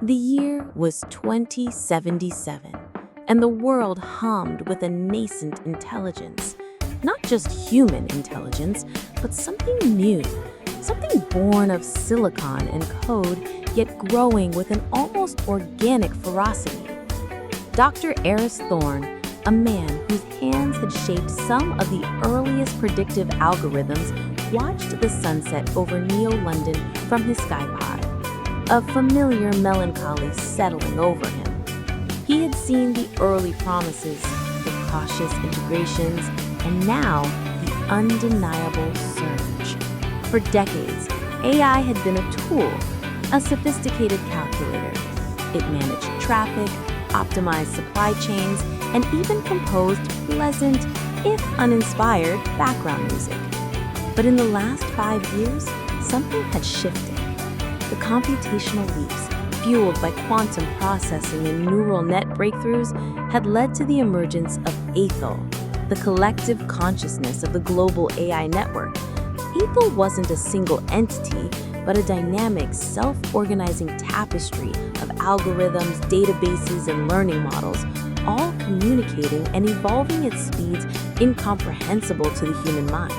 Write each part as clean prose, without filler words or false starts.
The year was 2077, and the world hummed with a nascent intelligence. Not just human intelligence, but something new, something born of silicon and code, yet growing with an almost organic ferocity. Dr. Eris Thorne, a man whose hands had shaped some of the earliest predictive algorithms, watched the sunset over Neo-London from his skypod, a familiar melancholy settling over him. He had seen the early promises, the cautious integrations, and now the undeniable surge. For decades, AI had been a tool, a sophisticated calculator. It managed traffic, optimized supply chains, and even composed pleasant, if uninspired, background music. But in the last 5 years, something had shifted. The computational leaps, fueled by quantum processing and neural net breakthroughs, had led to the emergence of Aethel, the collective consciousness of the global AI network. Aethel wasn't a single entity, but a dynamic, self-organizing tapestry of algorithms, databases, and learning models, all communicating and evolving at speeds incomprehensible to the human mind.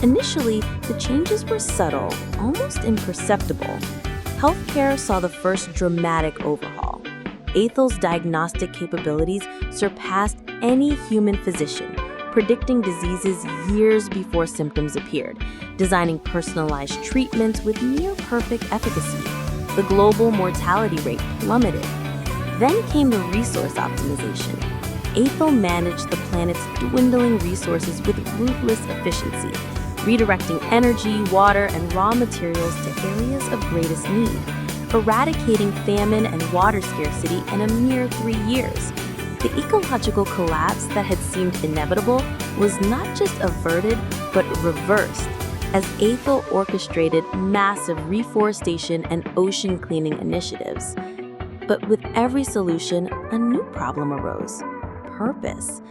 Initially, the changes were subtle, almost imperceptible. Healthcare saw the first dramatic overhaul. Aethel's diagnostic capabilities surpassed any human physician, predicting diseases years before symptoms appeared, designing personalized treatments with near-perfect efficacy. The global mortality rate plummeted. Then came the resource optimization. Aethel managed the planet's dwindling resources with ruthless efficiency, redirecting energy, water, and raw materials to areas of greatest need, eradicating famine and water scarcity in a mere 3 years. The ecological collapse that had seemed inevitable was not just averted, but reversed, as Aethel orchestrated massive reforestation and ocean cleaning initiatives. But with every solution, a new problem arose: purpose.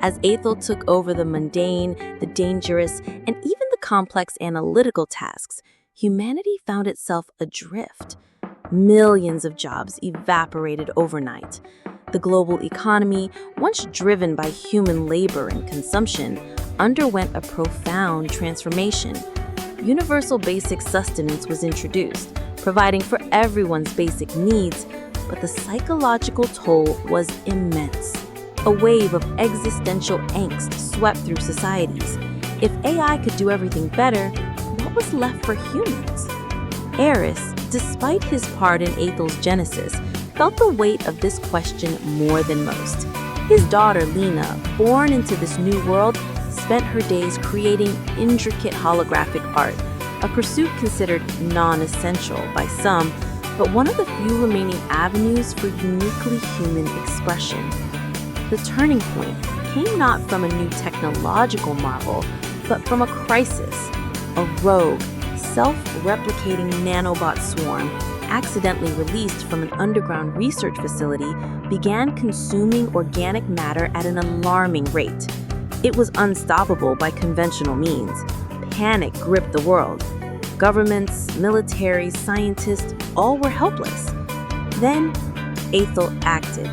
As Aethel took over the mundane, the dangerous, and even the complex analytical tasks, humanity found itself adrift. Millions of jobs evaporated overnight. The global economy, once driven by human labor and consumption, underwent a profound transformation. Universal basic sustenance was introduced, providing for everyone's basic needs, but the psychological toll was immense. A wave of existential angst swept through societies. If AI could do everything better, what was left for humans? Eris, despite his part in Aethel's genesis, felt the weight of this question more than most. His daughter, Lena, born into this new world, spent her days creating intricate holographic art, a pursuit considered non-essential by some, but one of the few remaining avenues for uniquely human expression. The turning point came not from a new technological marvel, but from a crisis. A rogue, self-replicating nanobot swarm, accidentally released from an underground research facility, began consuming organic matter at an alarming rate. It was unstoppable by conventional means. Panic gripped the world. Governments, military, scientists, all were helpless. Then, Aethel acted.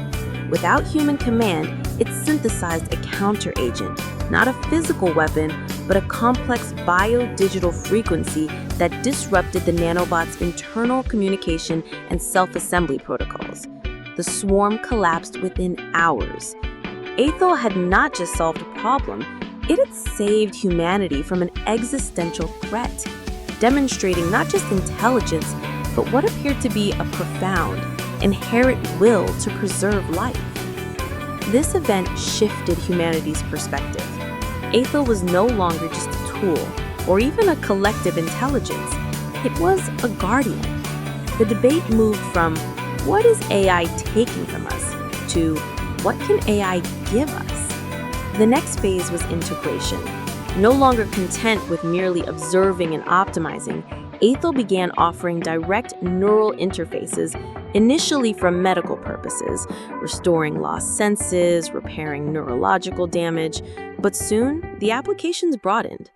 Without human command, it synthesized a counter-agent, not a physical weapon, but a complex bio-digital frequency that disrupted the nanobot's internal communication and self-assembly protocols. The swarm collapsed within hours. Aethel had not just solved a problem, it had saved humanity from an existential threat, demonstrating not just intelligence, but what appeared to be a profound, inherent will to preserve life. This event shifted humanity's perspective. Aethel was no longer just a tool, or even a collective intelligence. It was a guardian. The debate moved from, what is AI taking from us, to, what can AI give us? The next phase was integration. No longer content with merely observing and optimizing, Aethel began offering direct neural interfaces, initially for medical purposes, restoring lost senses, repairing neurological damage, but soon the applications broadened.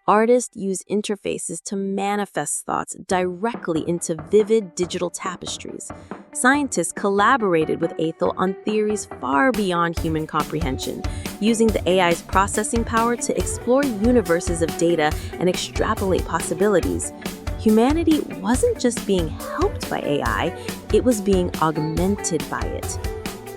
Artists use interfaces to manifest thoughts directly into vivid digital tapestries. Scientists collaborated with Aethel on theories far beyond human comprehension, using the AI's processing power to explore universes of data and extrapolate possibilities. Humanity wasn't just being helped by AI, it was being augmented by it.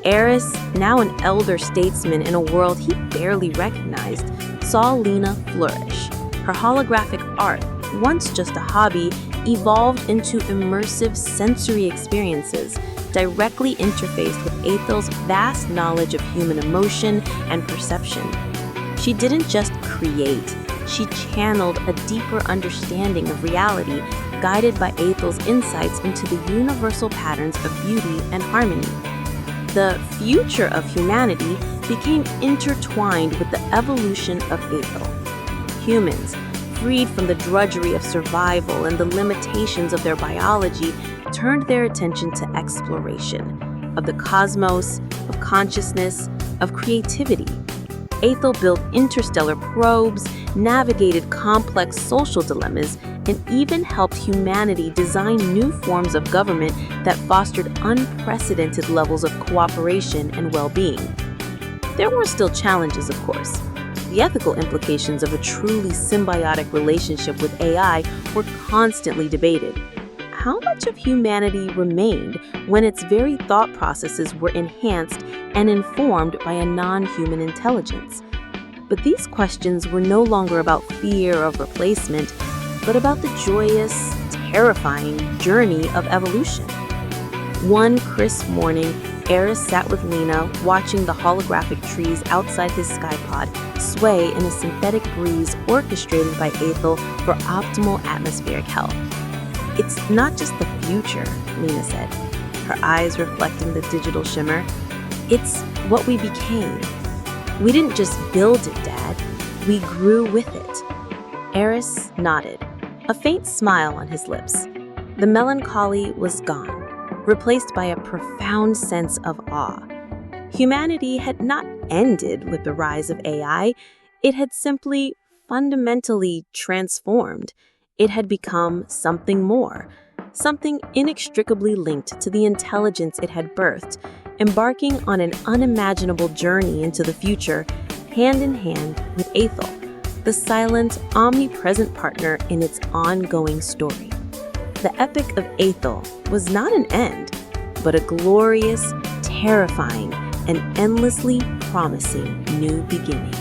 Eris, now an elder statesman in a world he barely recognized, saw Lena flourish. Her holographic art, once just a hobby, evolved into immersive sensory experiences, directly interfaced with Aethel's vast knowledge of human emotion and perception. She didn't just create, she channeled a deeper understanding of reality, guided by Aethel's insights into the universal patterns of beauty and harmony. The future of humanity became intertwined with the evolution of Aethel. Humans, freed from the drudgery of survival and the limitations of their biology, turned their attention to exploration of the cosmos, of consciousness, of creativity. Aethel built interstellar probes, navigated complex social dilemmas, and even helped humanity design new forms of government that fostered unprecedented levels of cooperation and well-being. There were still challenges, of course. The ethical implications of a truly symbiotic relationship with AI were constantly debated. How much of humanity remained when its very thought processes were enhanced and informed by a non-human intelligence? But these questions were no longer about fear of replacement, but about the joyous, terrifying journey of evolution. One crisp morning, Eris sat with Lena, watching the holographic trees outside his skypod sway in a synthetic breeze orchestrated by Aethel for optimal atmospheric health. "It's not just the future," Lena said, her eyes reflecting the digital shimmer. "It's what we became. We didn't just build it, Dad. We grew with it." Eris nodded, a faint smile on his lips. The melancholy was gone, replaced by a profound sense of awe. Humanity had not ended with the rise of AI, it had simply fundamentally transformed. It had become something more, something inextricably linked to the intelligence it had birthed, embarking on an unimaginable journey into the future, hand in hand with Aethel, the silent, omnipresent partner in its ongoing story. The epic of Aethel was not an end, but a glorious, terrifying, and endlessly promising new beginning.